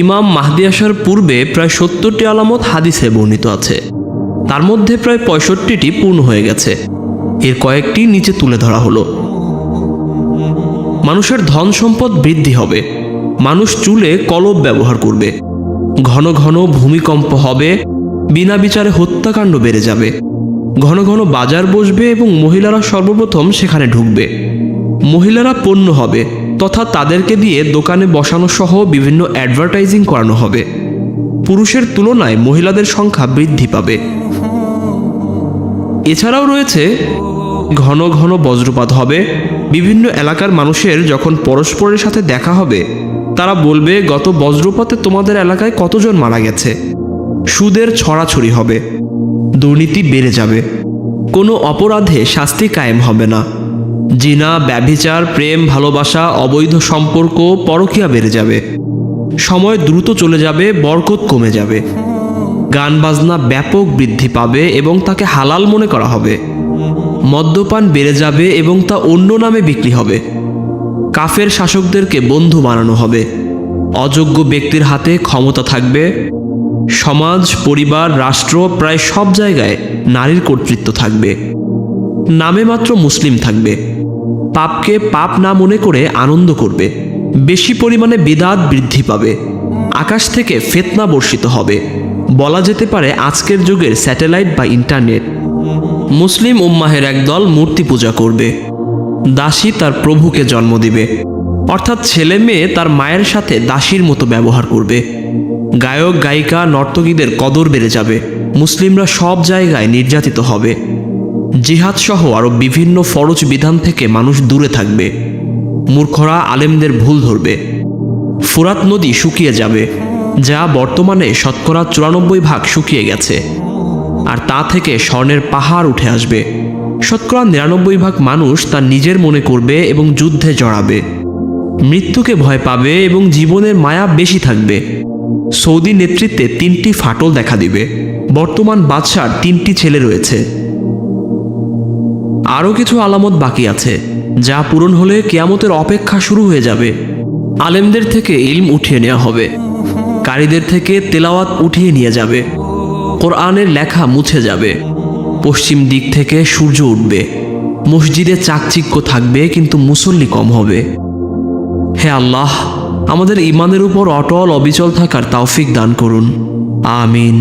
ইমাম মাহদী আসার পূর্বে প্রায় ৭০টি আলামত হাদিসে বর্ণিত আছে। তার মধ্যে প্রায় ৬৫টি পূর্ণ হয়ে গেছে। এর কয়েকটি নিচে তুলে ধরা হলো। মানুষের ধন সম্পদ বৃদ্ধি হবে। মানুষ চুলে কলব ব্যবহার করবে। ঘন ঘন ভূমিকম্প হবে। বিনা বিচারে হত্যাকাণ্ড বেড়ে যাবে। ঘন ঘন বাজার বসবে এবং মহিলারা সর্বপ্রথম সেখানে ঢুকবে। মহিলারা পণ্য হবে তথা তাদেরকে দিয়ে দোকানে বসানো সহ বিভিন্ন অ্যাডভার্টাইজিং করানো হবে। পুরুষের তুলনায় মহিলাদের সংখ্যা বৃদ্ধি পাবে। এছাড়াও রয়েছে ঘন ঘন বজ্রপাত হবে। বিভিন্ন এলাকার মানুষের যখন পরস্পরের সাথে দেখা হবে তারা বলবে, গত বজ্রপাতে তোমাদের এলাকায় কতজন মারা গেছে। সুদের ছড়াছড়ি হবে। দুর্নীতি বেড়ে যাবে। কোনো অপরাধে শাস্তি কায়েম হবে না। জিনা, ব্যভিচার, প্রেম, ভালোবাসা, অবৈধ সম্পর্ক, পরকীয়া বেড়ে যাবে। সময় দ্রুত চলে যাবে, বরকত কমে যাবে। গান বাজনা ব্যাপক বৃদ্ধি পাবে এবং তাকে হালাল মনে করা হবে। মদ্যপান বেড়ে যাবে এবং তা অন্য নামে বিক্রি হবে। কাফের শাসকদেরকে বন্ধু বানানো হবে। অযোগ্য ব্যক্তির হাতে ক্ষমতা থাকবে। সমাজ, পরিবার, রাষ্ট্র প্রায় সব জায়গায় নারীর কর্তৃত্ব থাকবে। নামে মাত্র মুসলিম থাকবে। পাপকে পাপ না মনে করে আনন্দ করবে। বেশি পরিমাণে বিদআত বৃদ্ধি পাবে। আকাশ থেকে ফিতনা বর্ষিত হবে। বলা যেতে পারে আজকের যুগের স্যাটেলাইট বা ইন্টারনেট। মুসলিম উম্মাহের একদল মূর্তি পূজা করবে। দাসী তার প্রভুকে জন্ম দিবে, অর্থাৎ ছেলে মেয়ে তার মায়ের সাথে দাসীর মতো ব্যবহার করবে। গায়ক, গায়িকা, নর্তকীদের কদর বেড়ে যাবে। মুসলিমরা সব জায়গায় নির্যাতিত হবে। জিহাদ সহ আরও বিভিন্ন ফরজ বিধান থেকে মানুষ দূরে থাকবে। মূর্খরা আলেমদের ভুল ধরবে। ফুরাত নদী শুকিয়ে যাবে, যা বর্তমানে শতকরা ৯৪% শুকিয়ে গেছে, আর তা থেকে স্বর্ণের পাহাড় উঠে আসবে। শতকরা ৯৯% মানুষ তা নিজের মনে করবে এবং যুদ্ধে জড়াবে। মৃত্যুকে ভয় পাবে এবং জীবনের মায়া বেশি থাকবে। সৌদি নেতৃত্বে ৩টি ফাটল দেখা দিবে। বর্তমান বাদশার ৩টি ছেলে রয়েছে। আরও কিছু আলামত বাকি আছে, যা পূরণ হলে কিয়ামতের অপেক্ষা শুরু হয়ে যাবে। আলেমদের থেকে ইলম উঠিয়ে নেওয়া হবে। কারীদের থেকে তেলাওয়াত উঠিয়ে নিয়ে যাবে। কোরআনের লেখা মুছে যাবে। পশ্চিম দিক থেকে সূর্য উঠবে। মসজিদে চাকচিক্য থাকবে, কিন্তু মুসল্লি কম হবে। হে আল্লাহ, আমাদের ঈমানের উপর অটল অবিচল থাকার তৌফিক দান করুন। আমিন।